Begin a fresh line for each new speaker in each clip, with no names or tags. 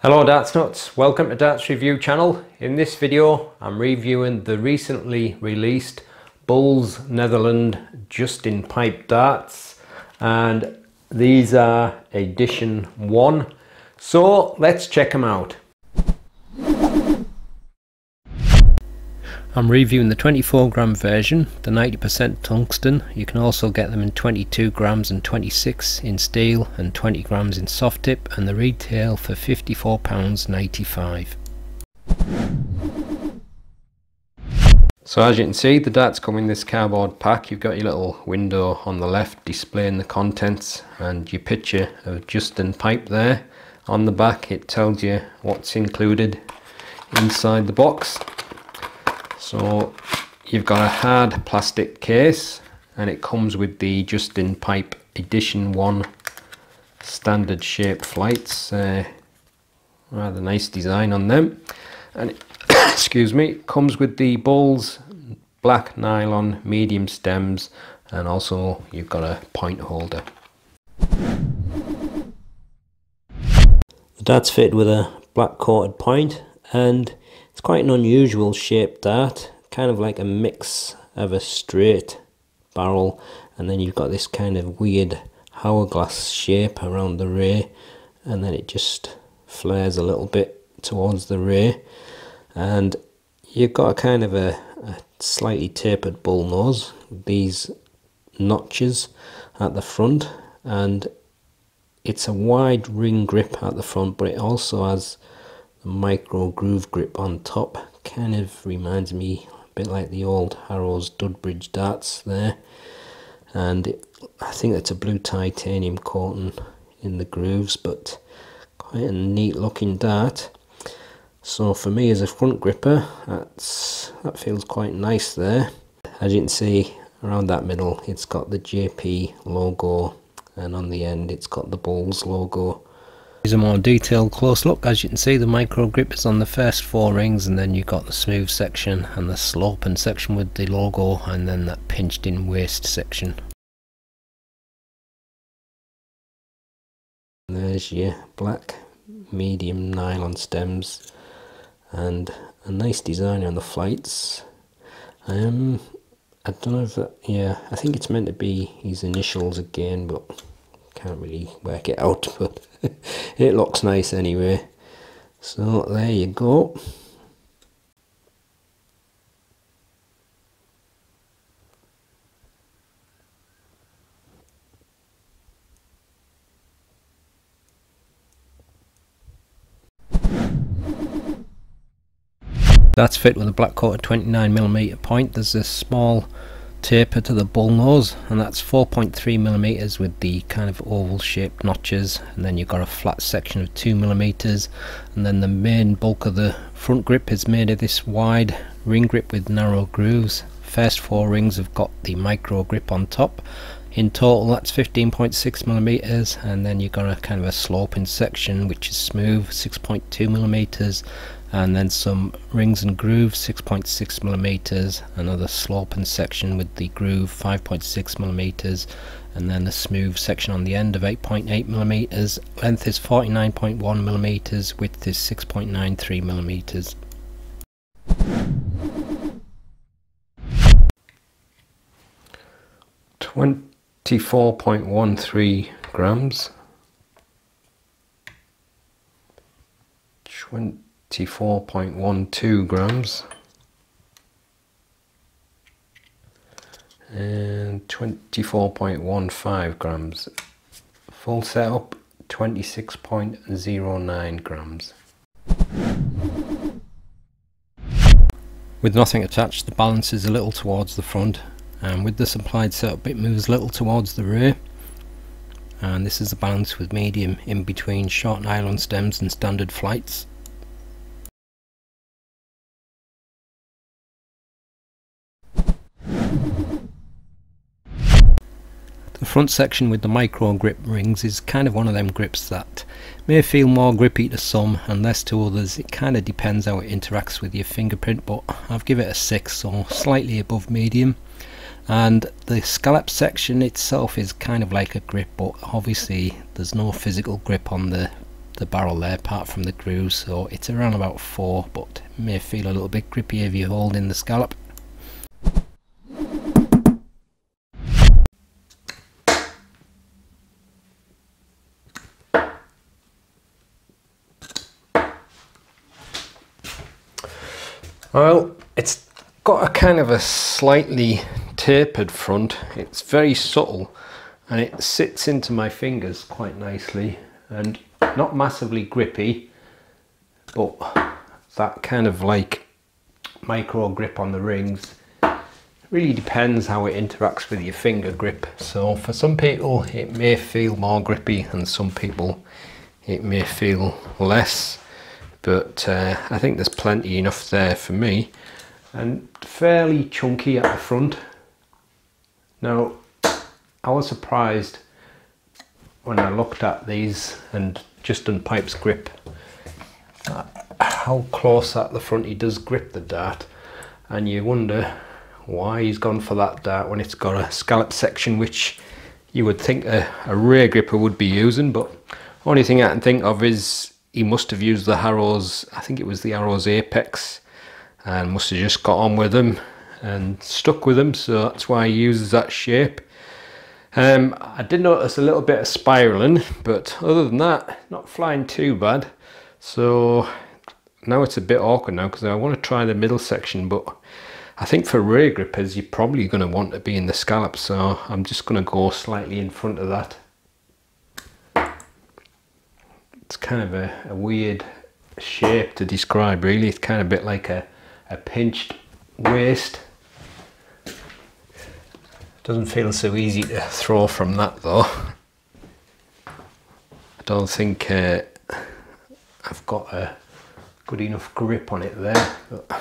Hello Darts Nuts, welcome to Darts Review channel. In this video I'm reviewing the recently released Bulls Netherlands Just-in Pipe darts, and these are edition 1, so let's check them out. I'm reviewing the 24 gram version, the 90% tungsten. You can also get them in 22 grams and 26 in steel and 20 grams in soft tip, and the retail for £54.95. So as you can see, the darts come in this cardboard pack. You've got your little window on the left displaying the contents and your picture of Just-in Pipe there. On the back it tells you what's included inside the box. So you've got a hard plastic case, and it comes with the Just-in Pipe edition 1 standard shaped flights. Rather nice design on them, and it, excuse me, comes with the Bulls black nylon medium stems, and also you've got a point holder. The dart's fitted with a black coated point, and it's quite an unusual shaped dart, kind of like a mix of a straight barrel, and then you've got this kind of weird hourglass shape around the ray, and then it just flares a little bit towards the ray, and you've got a kind of a slightly tapered bull nose with these notches at the front, and it's a wide ring grip at the front, but it also has the micro groove grip on top. Kind of reminds me a bit like the old Harrows Dudbridge darts there, and I think it's a blue titanium coating in the grooves, but quite a neat looking dart. So for me as a front gripper, that feels quite nice there. As you can see, around that middle it's got the JP logo, and on the end it's got the Bulls logo. Here's a more detailed close look. As you can see, the micro grip is on the first 4 rings, and then you've got the smooth section and the sloping section with the logo, and then that pinched in waist section. And there's your black medium nylon stems, and a nice design on the flights. I don't know if that, yeah, I think it's meant to be his initials again, but can't really work it out, but it looks nice anyway. So there you go. That's fit with a black coated 29mm point. There's a small taper to the bull nose, and that's 4.3mm with the kind of oval shaped notches, and then you've got a flat section of 2mm, and then the main bulk of the front grip is made of this wide ring grip with narrow grooves. First 4 rings have got the micro grip on top. In total that's 15.6mm, and then you've got a kind of a sloping section which is smooth, 6.2mm, and then some rings and grooves, 6.6mm, another sloping section with the groove, 5.6mm, and then the smooth section on the end of 8.8mm. Length is 49.1mm, width is 6.93mm. £24.13 grams. 24.12 grams, and 24.15 grams. Full setup 26.09 grams. With nothing attached, the balance is a little towards the front, and with the supplied setup it moves a little towards the rear, and this is the balance with medium in between short nylon stems and standard flights. The front section with the micro grip rings is kind of one of them grips that may feel more grippy to some and less to others. It kind of depends how it interacts with your fingerprint, but I've given it a 6, so slightly above medium. And the scallop section itself is kind of like a grip, but obviously there's no physical grip on the the barrel there apart from the grooves, so it's around about 4, but it may feel a little bit grippy if you hold in the scallop. Well, it's got a kind of a slightly tapered front. It's very subtle and it sits into my fingers quite nicely and not massively grippy, but that kind of like micro grip on the rings. It really depends how it interacts with your finger grip. So for some people it may feel more grippy and some people it may feel less. But I think there's plenty enough there for me, and fairly chunky at the front. Now, I was surprised when I looked at these and just on Pipe's grip how close at the front he does grip the dart, and you wonder why he's gone for that dart when it's got a scallop section which you would think a rear gripper would be using. But only thing I can think of is he must have used the Harrow's, I think it was the Harrow's Apex, and must have just got on with them and stuck with them, so that's why he uses that shape. I did notice a little bit of spiraling, but other than that, not flying too bad. So now it's a bit awkward now because I want to try the middle section, but I think for rear grippers you're probably going to want to be in the scallop, so I'm just going to go slightly in front of that. It's kind of a weird shape to describe really. It's kind of a bit like a pinched waist. Doesn't feel so easy to throw from that though. I don't think I've got a good enough grip on it there, but a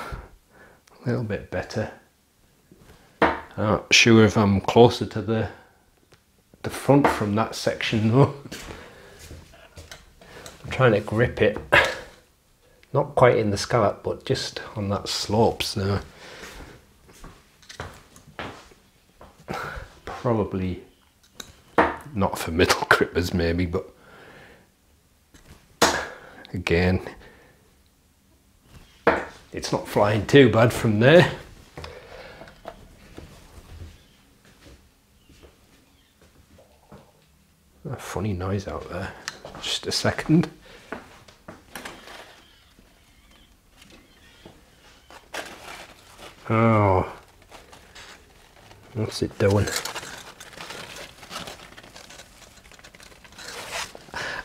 little bit better. I'm not sure if I'm closer to the front from that section though. I'm trying to grip it, not quite in the scallop, but just on that slope, so probably not for middle grippers maybe, but again, it's not flying too bad from there. A funny noise out there. Just a second. Oh, what's it doing?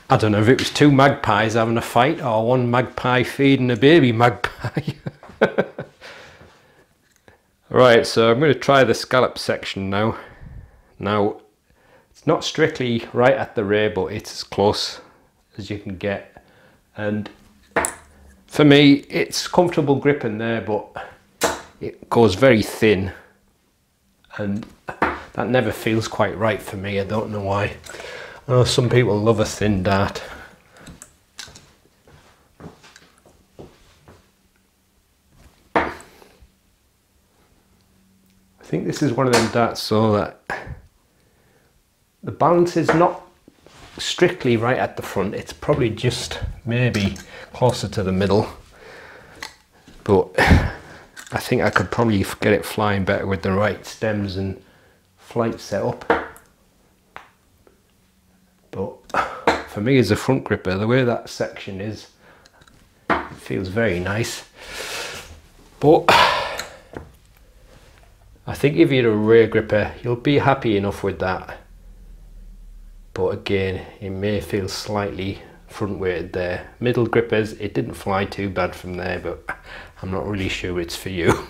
I don't know if it was two magpies having a fight or one magpie feeding a baby magpie. Right, so I'm going to try the scallop section now. Now, it's not strictly right at the rear, but it's as close as you can get. And for me, it's comfortable gripping there, but it goes very thin. And that never feels quite right for me. I don't know why. I know some people love a thin dart. I think this is one of them darts so that the balance is not strictly right at the front. It's probably just maybe closer to the middle. But I think I could probably get it flying better with the right stems and flight setup. But for me as a front gripper, the way that section is, it feels very nice. But I think if you're a rear gripper, you'll be happy enough with that. But again, it may feel slightly front weighted there. Middle grippers, it didn't fly too bad from there, but I'm not really sure it's for you.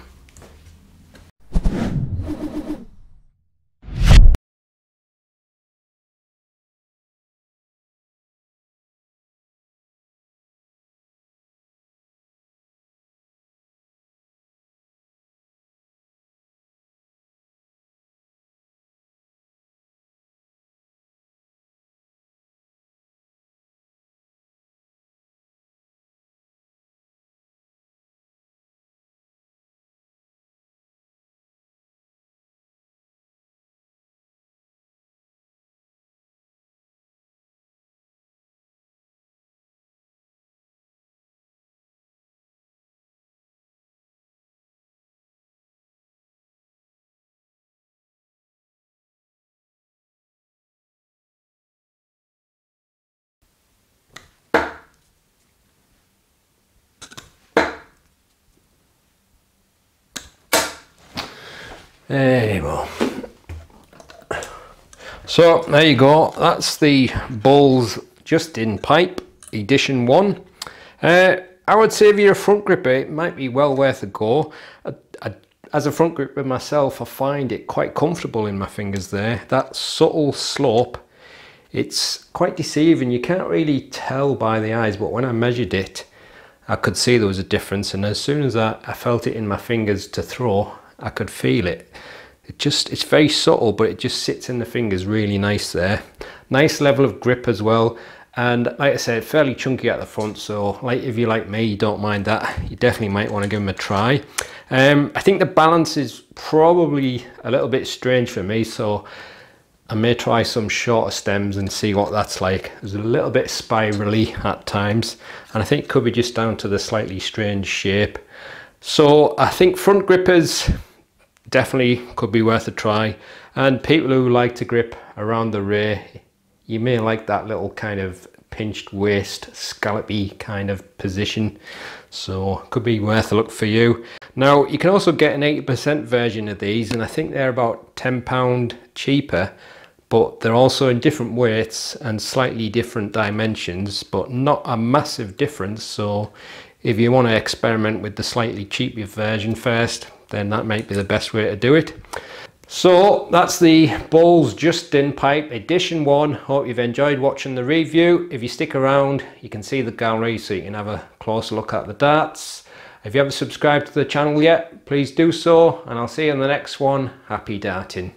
There you go. So there you go, that's the Bulls Just In Pipe Edition 1. I would say if you're a front gripper, it might be well worth a go. As a front gripper myself, I find it quite comfortable in my fingers there. That subtle slope, it's quite deceiving. You can't really tell by the eyes, but when I measured it, I could see there was a difference. And as soon as I felt it in my fingers to throw, I could feel it. It's very subtle, but it just sits in the fingers really nice there. Nice level of grip as well. And like I said, fairly chunky at the front, so like if you're like me, you don't mind that, you definitely might want to give them a try. I think the balance is probably a little bit strange for me, so I may try some shorter stems and see what that's like. It's a little bit spirally at times, and I think it could be just down to the slightly strange shape. So I think front grippers definitely could be worth a try, and people who like to grip around the rear, you may like that little kind of pinched waist, scallopy kind of position, so could be worth a look for you. Now you can also get an 80% version of these, and I think they're about £10 cheaper, but they're also in different weights and slightly different dimensions, but not a massive difference. So if you want to experiment with the slightly cheaper version first, then that might be the best way to do it. So that's the Bulls Just In Pipe Edition 1. Hope you've enjoyed watching the review. If you stick around, you can see the gallery so you can have a closer look at the darts. If you haven't subscribed to the channel yet, please do so, and I'll see you in the next one. Happy darting.